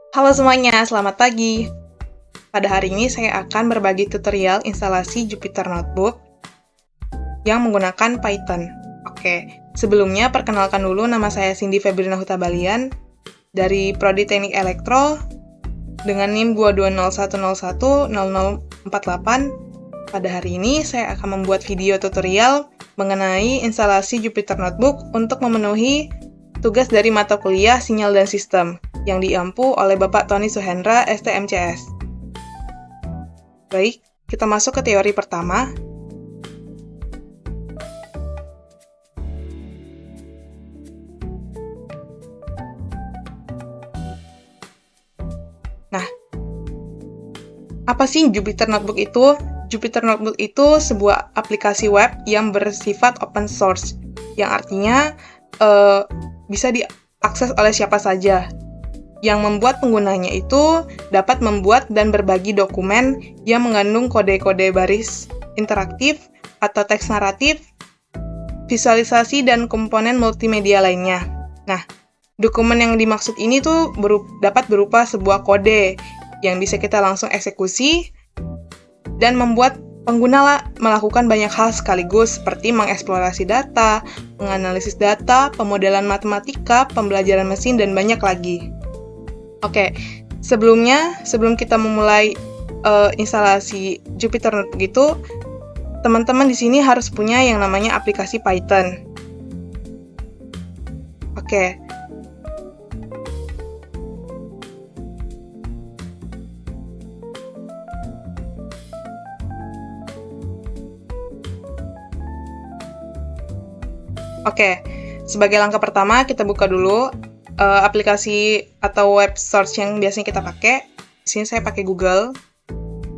Halo semuanya, selamat pagi. Pada hari ini saya akan berbagi tutorial instalasi Jupyter Notebook yang menggunakan Python. Oke, sebelumnya perkenalkan dulu, nama saya Cindy Febrina Huta-Balian dari Prodi Teknik Elektro dengan NIM 2201010048. Pada hari ini saya akan membuat video tutorial mengenai instalasi Jupyter Notebook untuk memenuhi tugas dari mata kuliah Sinyal dan Sistem yang diampu oleh Bapak Tony Suhendra, STMCS. Baik, kita masuk ke teori pertama. Nah, apa sih Jupyter Notebook itu? Jupyter Notebook itu sebuah aplikasi web yang bersifat open source, yang artinya bisa diakses oleh siapa saja. Yang membuat penggunanya itu dapat membuat dan berbagi dokumen yang mengandung kode-kode baris interaktif atau teks naratif, visualisasi, dan komponen multimedia lainnya. Nah, dokumen yang dimaksud ini tuh dapat berupa sebuah kode yang bisa kita langsung eksekusi dan membuat pengguna melakukan banyak hal sekaligus seperti mengeksplorasi data, menganalisis data, pemodelan matematika, pembelajaran mesin, dan banyak lagi. Oke, sebelum kita memulai instalasi Jupyter Notebook itu, teman-teman di sini harus punya yang namanya aplikasi Python. Oke. Oke, sebagai langkah pertama kita buka dulu aplikasi atau web search yang biasanya kita pakai. Di sini saya pakai Google.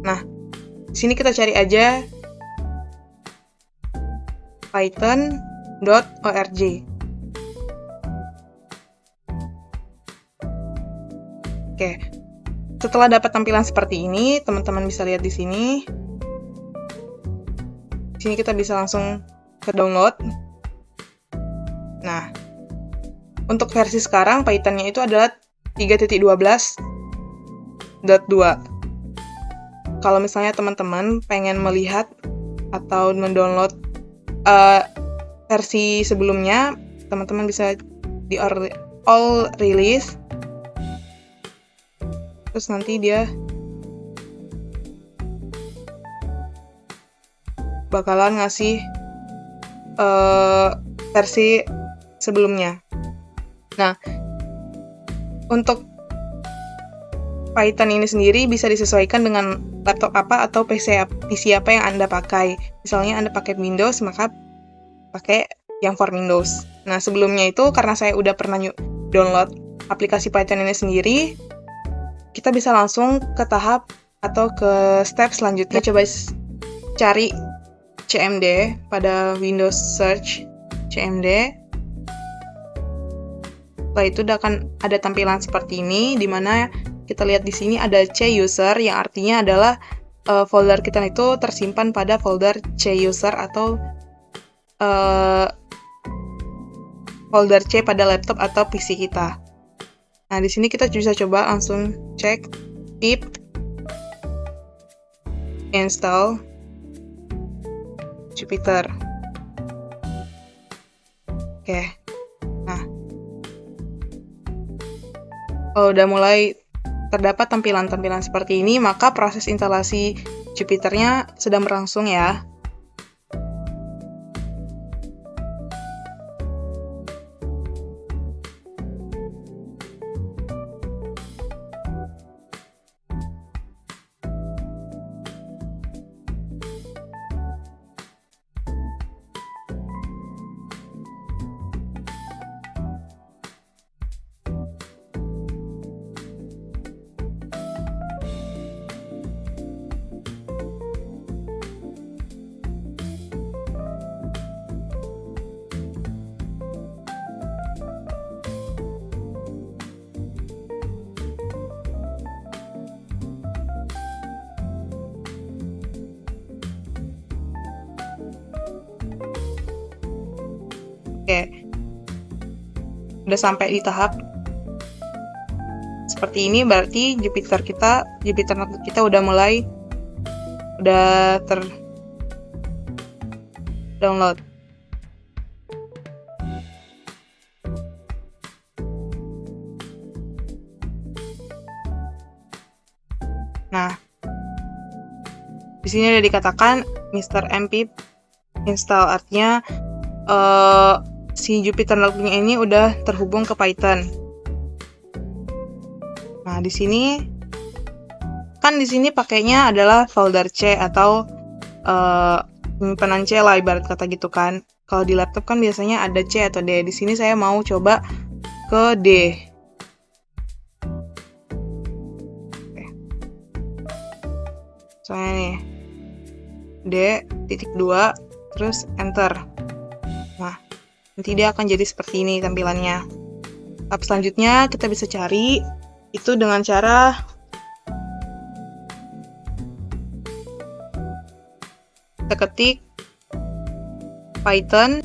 Nah, di sini kita cari aja python.org. Oke. Setelah dapat tampilan seperti ini, teman-teman bisa lihat di sini. Di sini kita bisa langsung ke download. Nah, untuk versi sekarang, Python-nya itu adalah 3.12.2. Kalau misalnya teman-teman pengen melihat atau mendownload versi sebelumnya, teman-teman bisa di all release. Terus nanti dia bakalan ngasih versi sebelumnya. Nah, untuk Python ini sendiri bisa disesuaikan dengan laptop apa atau PC apa yang Anda pakai. Misalnya Anda pakai Windows, maka pakai yang for Windows. Nah, sebelumnya itu karena saya udah pernah download aplikasi Python ini sendiri, kita bisa langsung ke tahap atau ke step selanjutnya. Coba cari CMD pada Windows Search CMD. Setelah itu akan ada tampilan seperti ini, di mana kita lihat di sini ada C user, yang artinya adalah folder kita itu tersimpan pada folder C user atau folder C pada laptop atau PC kita. Nah, di sini kita bisa coba langsung cek pip install Jupyter. Oke. Nah, kalau udah mulai terdapat tampilan-tampilan seperti ini, maka proses instalasi Jupyter-nya sedang berlangsung ya. Oke, udah sampai di tahap seperti ini, berarti Jupyter Notebook kita udah download. Nah, di sini udah dikatakan Mr. MP install, artinya si Jupyter Notebook ini udah terhubung ke Python. Nah, di sini pakainya adalah folder C atau penyimpanan C lah, ibarat kata gitu kan. Kalau di laptop kan biasanya ada C atau D. Di sini saya mau coba ke D. Oke. Soalnya nih D.2 terus enter. Nah, nanti dia akan jadi seperti ini tampilannya. Tahap selanjutnya kita bisa cari itu dengan cara kita ketik Python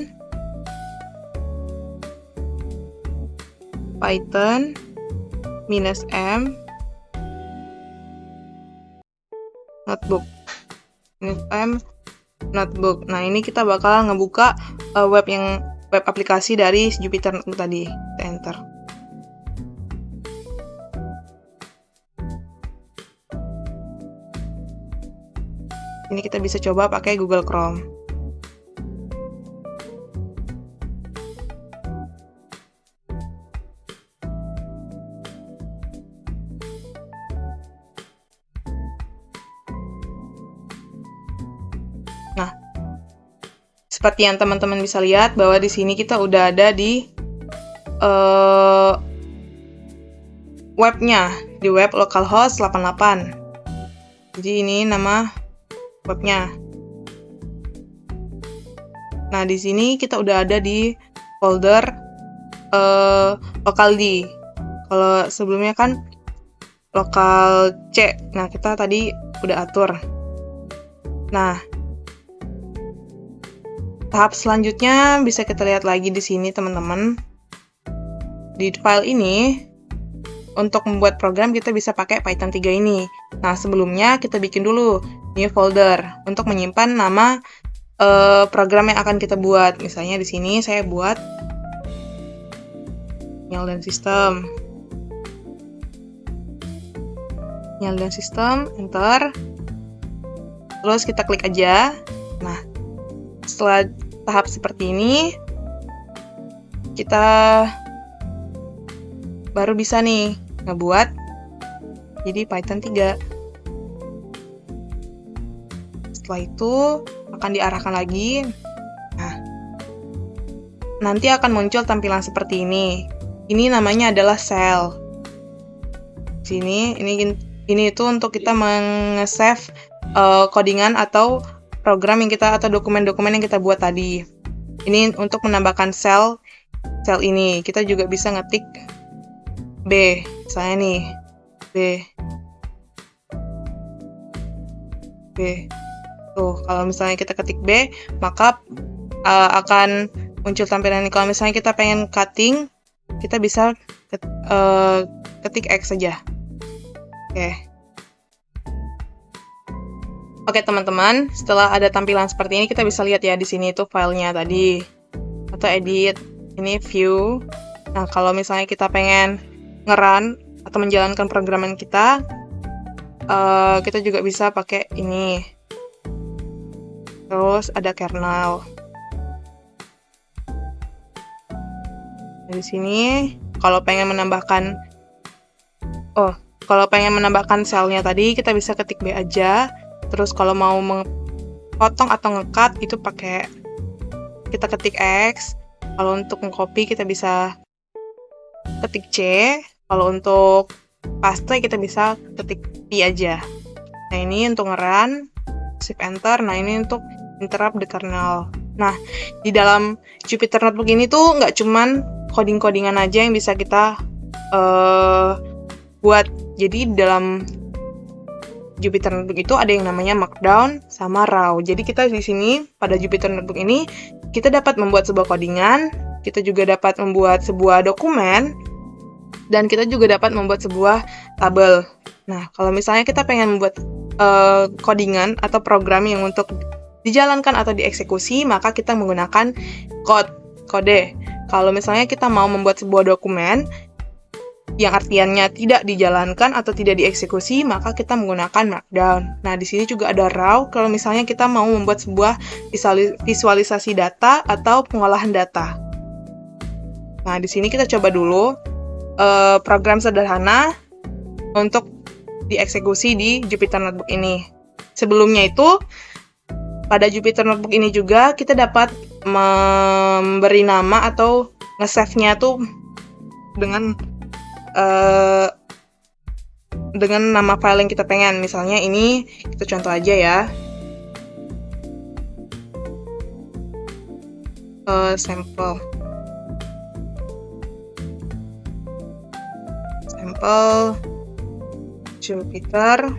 -m notebook. Nah, ini kita bakal ngebuka web aplikasi dari Jupyter Notebook tadi. Kita enter. Ini kita bisa coba pakai Google Chrome. Nah, seperti yang teman-teman bisa lihat bahwa di sini kita udah ada di webnya, di web localhost 88. Jadi ini nama webnya. Nah, di sini kita udah ada di folder localD. Kalau sebelumnya kan local C. Nah, kita tadi udah atur. Nah, tahap selanjutnya bisa kita lihat lagi di sini, teman-teman. Di file ini, untuk membuat program kita bisa pakai Python 3 ini. Nah, sebelumnya kita bikin dulu new folder untuk menyimpan nama program yang akan kita buat. Misalnya di sini saya buat nyal dan sistem, enter. Terus kita klik aja. Nah, setelah tahap seperti ini, kita baru bisa nih ngebuat jadi Python 3. Setelah itu akan diarahkan lagi. Nah, nanti akan muncul tampilan seperti ini. Ini namanya adalah cell. Sini ini itu untuk kita meng-save codingan atau program yang kita atau dokumen-dokumen yang kita buat tadi. Ini untuk menambahkan sel ini. Kita juga bisa ngetik B, misalnya nih B. Tuh, kalau misalnya kita ketik B, maka akan muncul tampilan ini. Kalau misalnya kita pengen cutting, kita bisa ketik X saja. Oke, teman-teman, setelah ada tampilan seperti ini, kita bisa lihat ya di sini itu filenya tadi, atau edit, ini view. Nah, kalau misalnya kita pengen nge-run atau menjalankan programan kita juga bisa pakai ini. Terus ada kernel. Dari sini, kalau pengen menambahkan selnya tadi, kita bisa ketik B aja. Terus kalau mau potong atau nge-cut itu kita ketik X. Kalau untuk nge-copy kita bisa ketik C. Kalau untuk paste kita bisa ketik P aja. Nah, ini untuk nge-run, shift enter. Nah, ini untuk interrupt the kernel. Nah, di dalam Jupyter Notebook ini tuh nggak cuman coding-codingan aja yang bisa kita buat. Jadi di dalam Jupyter Notebook itu ada yang namanya Markdown sama Raw. Jadi kita di sini pada Jupyter Notebook ini kita dapat membuat sebuah codingan, kita juga dapat membuat sebuah dokumen Dan kita juga dapat membuat sebuah tabel. Nah, kalau misalnya kita pengen membuat codingan atau program yang untuk dijalankan atau dieksekusi, maka kita menggunakan kode. Kalau misalnya kita mau membuat sebuah dokumen yang artiannya tidak dijalankan atau tidak dieksekusi, maka kita menggunakan markdown. Nah, di sini juga ada raw kalau misalnya kita mau membuat sebuah visualisasi data atau pengolahan data. Nah, di sini kita coba dulu program sederhana untuk dieksekusi di Jupyter Notebook ini. Sebelumnya itu, pada Jupyter Notebook ini juga kita dapat memberi nama atau nge-save-nya tuh dengan nama file yang kita pengen. Misalnya ini kita contoh aja ya. Sampel Jupyter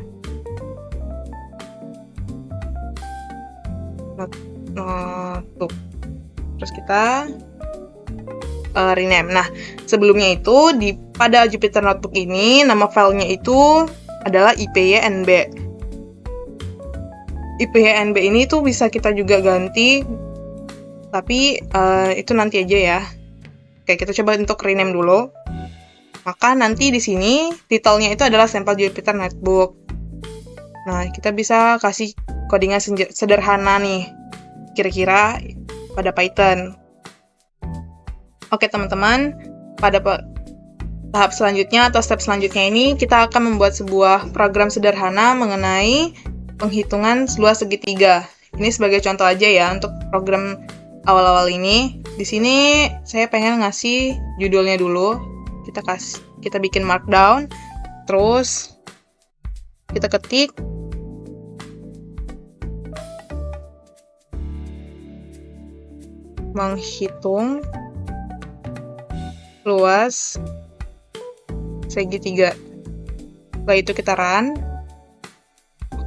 Notebook. Terus kita rename. Nah, sebelumnya itu pada Jupyter Notebook ini nama filenya itu adalah IPYNB. IPYNB ini tuh bisa kita juga ganti, tapi itu nanti aja ya. Oke, kita coba untuk rename dulu. Maka nanti di sini titelnya itu adalah sampel Jupyter Notebook. Nah, kita bisa kasih codingan sederhana nih, kira-kira pada Python. Oke teman-teman, pada tahap selanjutnya atau step selanjutnya ini kita akan membuat sebuah program sederhana mengenai penghitungan seluas segitiga. Ini sebagai contoh aja ya untuk program awal-awal ini. Di sini saya pengen ngasih judulnya dulu. Kita bikin markdown, terus kita ketik menghitung luas segitiga. Setelah itu kita run.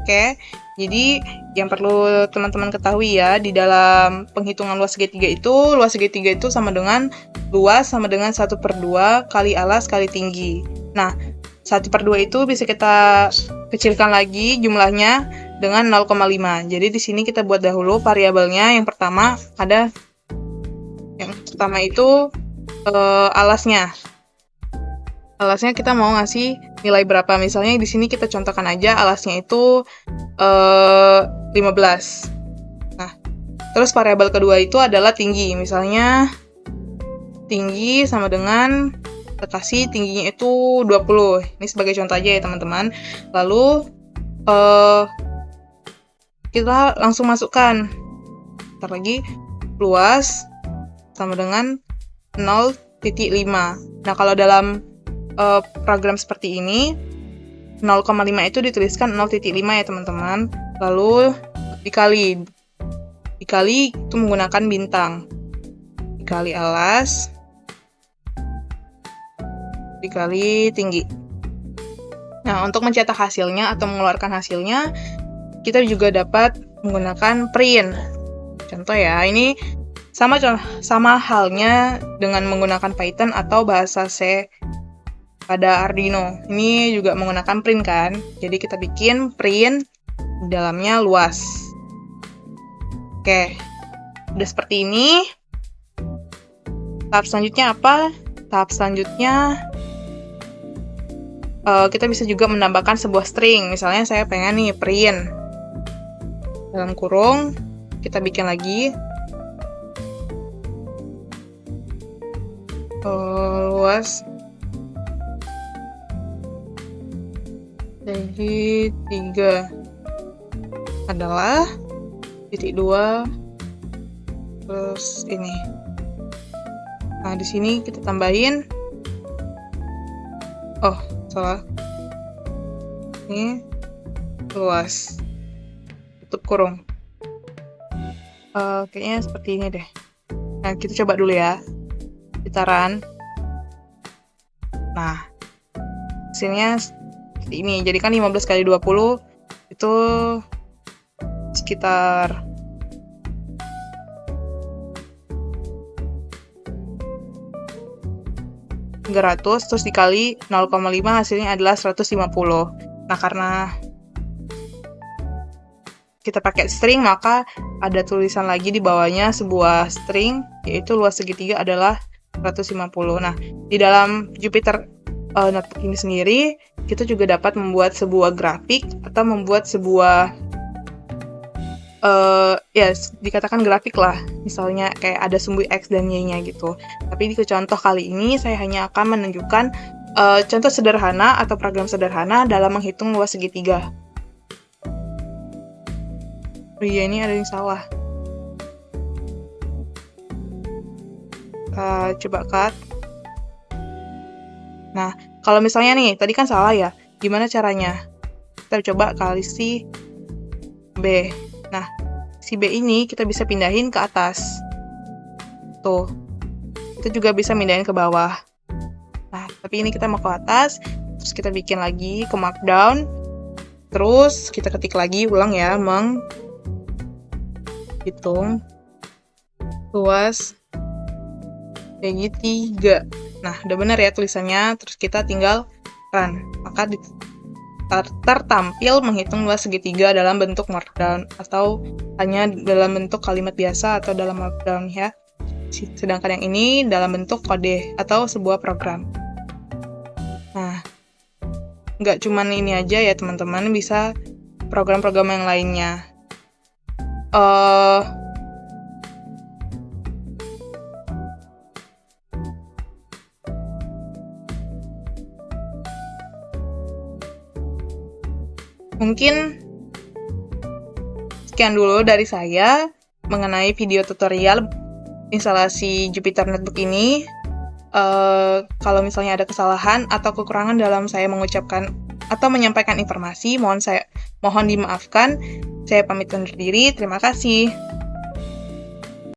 Oke, jadi yang perlu teman-teman ketahui ya, di dalam penghitungan luas segitiga itu sama dengan luas sama dengan 1/2 kali alas kali tinggi. Nah, 1/2 itu bisa kita kecilkan lagi jumlahnya dengan 0,5. Jadi di sini kita buat dahulu variabelnya. Yang pertama itu alasnya. Alasnya kita mau ngasih nilai berapa? Misalnya di sini kita contohkan aja alasnya itu 15. Nah, terus variabel kedua itu adalah tinggi. Misalnya tinggi sama dengan kita kasih tingginya itu 20. Ini sebagai contoh aja ya teman-teman. Lalu kita langsung masukkan. Ntar lagi luas sama dengan 0,5. Nah, kalau dalam program seperti ini 0,5 itu dituliskan 0,5 ya teman-teman. Lalu dikali itu menggunakan bintang. Dikali alas dikali tinggi. Nah, untuk mencetak hasilnya atau mengeluarkan hasilnya, kita juga dapat menggunakan print. Contoh ya, ini sama halnya dengan menggunakan Python atau bahasa C pada Arduino. Ini juga menggunakan print kan. Jadi kita bikin print di dalamnya luas. Oke. Udah seperti ini. Tahap selanjutnya apa? Tahap selanjutnya kita bisa juga menambahkan sebuah string. Misalnya saya pengen nih print dalam kurung, kita bikin lagi luas jadi 3 adalah titik 2 terus ini. Nah, di sini kita tambahin salah. Ini luas. Tutup kurung. Kayaknya seperti ini deh. Nah, kita coba dulu ya. Kita run. Nah, hasilnya seperti ini. Jadi kan 15 kali 20 itu sekitar 5 300, terus dikali 0,5 hasilnya adalah 150. Nah, karena kita pakai string, maka ada tulisan lagi di bawahnya sebuah string, yaitu luas segitiga adalah 150. Nah, di dalam Jupyter Notebook ini sendiri, kita juga dapat membuat sebuah grafik atau membuat sebuah dikatakan grafik lah, misalnya kayak ada sumbu X dan Y-nya gitu. Tapi di contoh kali ini saya hanya akan menunjukkan contoh sederhana atau program sederhana dalam menghitung luas segitiga. Oh iya, ini ada yang salah. Coba cut. Nah, kalau misalnya nih, tadi kan salah ya, gimana caranya? Kita coba kali si B. Nah, si B ini kita bisa pindahin ke atas. Tuh. Kita juga bisa pindahin ke bawah. Nah, tapi ini kita mau ke atas, terus kita bikin lagi ke markdown. Terus kita ketik lagi ulang ya, menghitung luas segitiga. Nah, udah benar ya tulisannya, terus kita tinggal run. Maka tertampil menghitung luas segitiga dalam bentuk markdown atau hanya dalam bentuk kalimat biasa atau dalam markdown ya. Sedangkan yang ini dalam bentuk kode atau sebuah program. Nah, nggak cuman ini aja ya teman-teman, bisa program-program yang lainnya. Mungkin sekian dulu dari saya mengenai video tutorial instalasi Jupyter Notebook ini. Kalau misalnya ada kesalahan atau kekurangan dalam saya mengucapkan atau menyampaikan informasi, mohon dimaafkan. Saya pamit undur diri. Terima kasih.